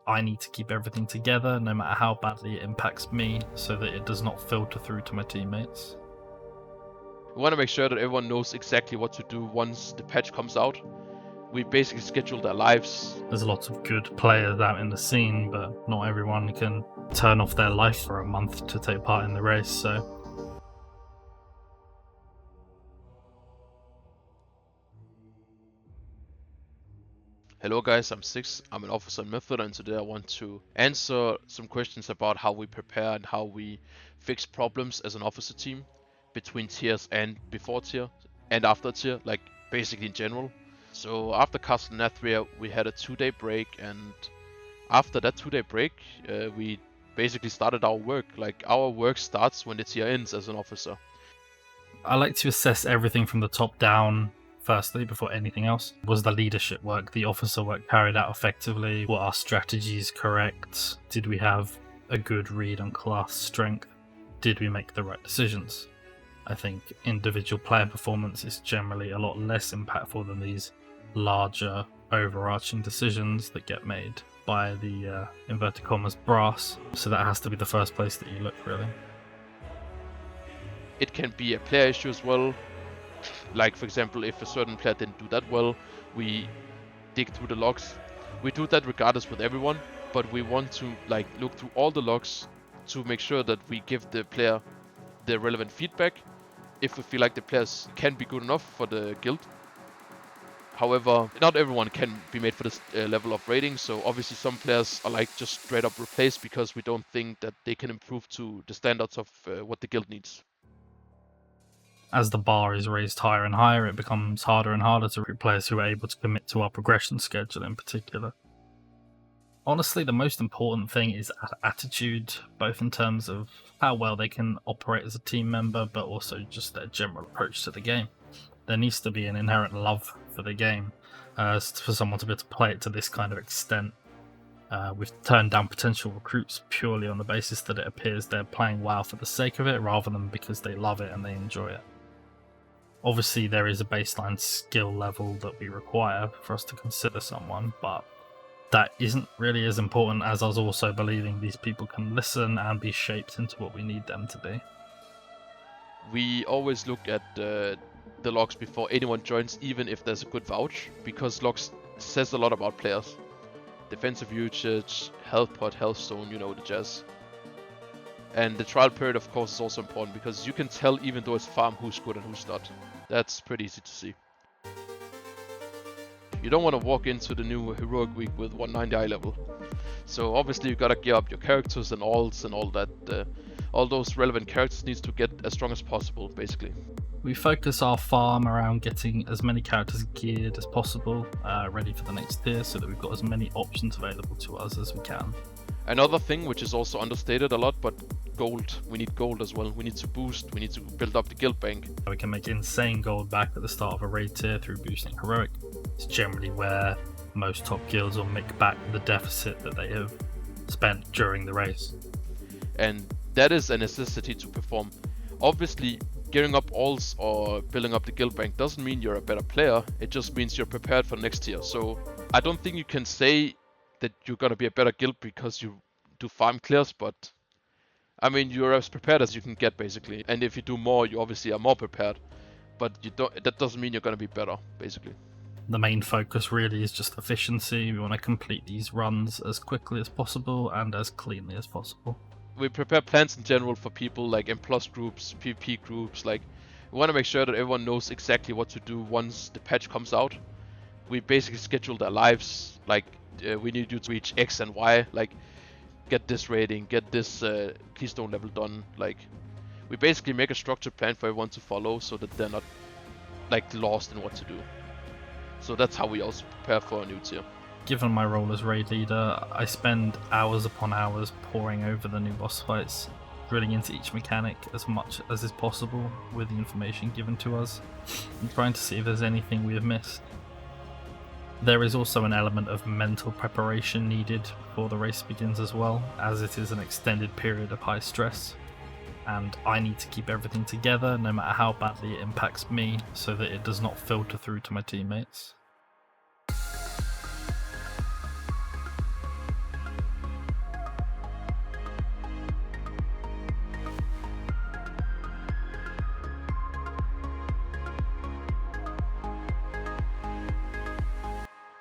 I need to keep everything together no matter how badly it impacts me so that it does not filter through to my teammates. We want to make sure that everyone knows exactly what to do once the patch comes out. We basically schedule their lives. There's lots of good players out in the scene, but not everyone can turn off their life for a month to take part in the race, so... Hello guys, I'm Six. I'm an officer in Method, and today I want to answer some questions about how we prepare and how we fix problems as an officer team between tiers and before tier and after tier, like basically in general. So after Castle Nathria we had a 2-day break, and after that 2-day break we basically started our work. Like our work starts when the tier ends as an officer. I like to assess everything from the top down. Firstly, before anything else, was the leadership work, the officer work carried out effectively? Were our strategies correct? Did we have a good read on class strength? Did we make the right decisions? I think individual player performance is generally a lot less impactful than these larger overarching decisions that get made by the inverted commas brass. So that has to be the first place that you look, really. It can be a player issue as well. Like for example, if a certain player didn't do that well, we dig through the logs. We do that regardless with everyone, but we want to like look through all the logs to make sure that we give the player the relevant feedback if we feel like the players can be good enough for the guild. However, not everyone can be made for this level of rating, so obviously some players are like just straight up replaced because we don't think that they can improve to the standards of what the guild needs. As the bar is raised higher and higher, it becomes harder and harder to recruit players who are able to commit to our progression schedule in particular. Honestly, the most important thing is attitude, both in terms of how well they can operate as a team member, but also just their general approach to the game. There needs to be an inherent love for the game for someone to be able to play it to this kind of extent. We've turned down potential recruits purely on the basis that it appears they're playing WoW for the sake of it rather than because they love it and they enjoy it. Obviously there is a baseline skill level that we require for us to consider someone, but that isn't really as important as us also believing these people can listen and be shaped into what we need them to be. We always look at the logs before anyone joins, even if there's a good vouch, because logs says a lot about players. Defensive usage, health pot, health zone, you know the jazz. And the trial period of course is also important because you can tell even though it's farm who's good and who's not. That's pretty easy to see. You don't want to walk into the new heroic week with 190 eye level. So obviously you gotta gear up your characters and alts and all that. All those relevant characters needs to get as strong as possible basically. We focus our farm around getting as many characters geared as possible, ready for the next tier, so that we've got as many options available to us as we can. Another thing which is also understated a lot, but gold. We need gold as well. We need to boost, we need to build up the guild bank. We can make insane gold back at the start of a raid tier through boosting heroic. It's generally where most top guilds will make back the deficit that they have spent during the race. And that is a necessity to perform. Obviously, gearing up alts or building up the guild bank doesn't mean you're a better player, it just means you're prepared for next tier. So I don't think you can say that you're gonna be a better guild because you do farm clears, but I mean you're as prepared as you can get basically. And if you do more, you obviously are more prepared, but that doesn't mean you're gonna be better basically. The main focus really is just efficiency. We want to complete these runs as quickly as possible and as cleanly as possible. We prepare plans in general for people like M+ groups, PvP groups. Like we want to make sure that everyone knows exactly what to do once the patch comes out. We basically schedule their lives. Like we need you to reach X and Y. Like get this rating, get this keystone level done. Like we basically make a structured plan for everyone to follow, so that they're not like lost in what to do. So that's how we also prepare for a new tier. Given my role as raid leader, I spend hours upon hours poring over the new boss fights, drilling into each mechanic as much as is possible with the information given to us, and trying to see if there's anything we have missed. There is also an element of mental preparation needed before the race begins as well, as it is an extended period of high stress, and I need to keep everything together no matter how badly it impacts me so that it does not filter through to my teammates.